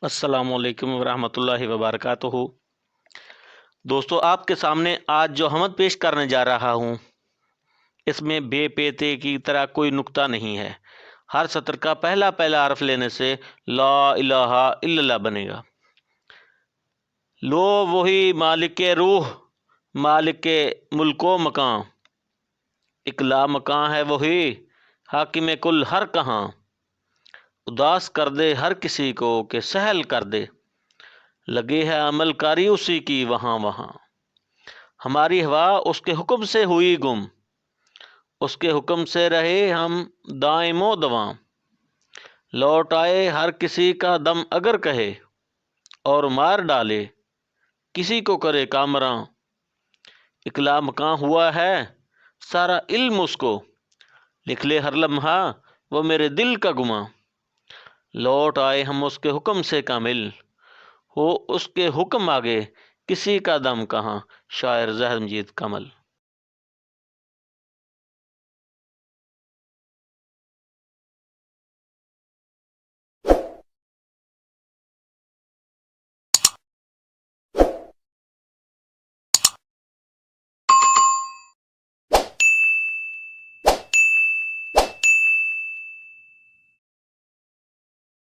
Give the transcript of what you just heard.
अस्सलामु अलैकुम वरहमतुल्लाहि वबरकातुहू। दोस्तों, आपके सामने आज जो हमद पेश करने जा रहा हूँ, इसमें बे पे ते की तरह कोई नुक्ता नहीं है। हर सत्र का पहला पहला हर्फ लेने से ला इलाहा इल्लल्लाह बनेगा। लो वही मालिक रूह, मालिक मुल्को मकान, इकला मकान है वही, हाकिम कुल हर कहाँ। उदास कर दे हर किसी को कि सहल कर दे, लगे है अमलकारी उसी की वहाँ वहाँ। हमारी हवा उसके हुक्म से हुई गुम, उसके हुक्म से रहे हम दाइमो दवा। लौट आए हर किसी का दम अगर कहे, और मार डाले किसी को करे कामरां। इकला मकां हुआ है सारा इल्म उसको, लिख ले हर लम्हा वो मेरे दिल का गुमा। लौट आए हम उसके हुक्म से कामिल, हो उसके हुक्म आगे किसी का दम कहाँ। शायर ज़हर मजीद कमल।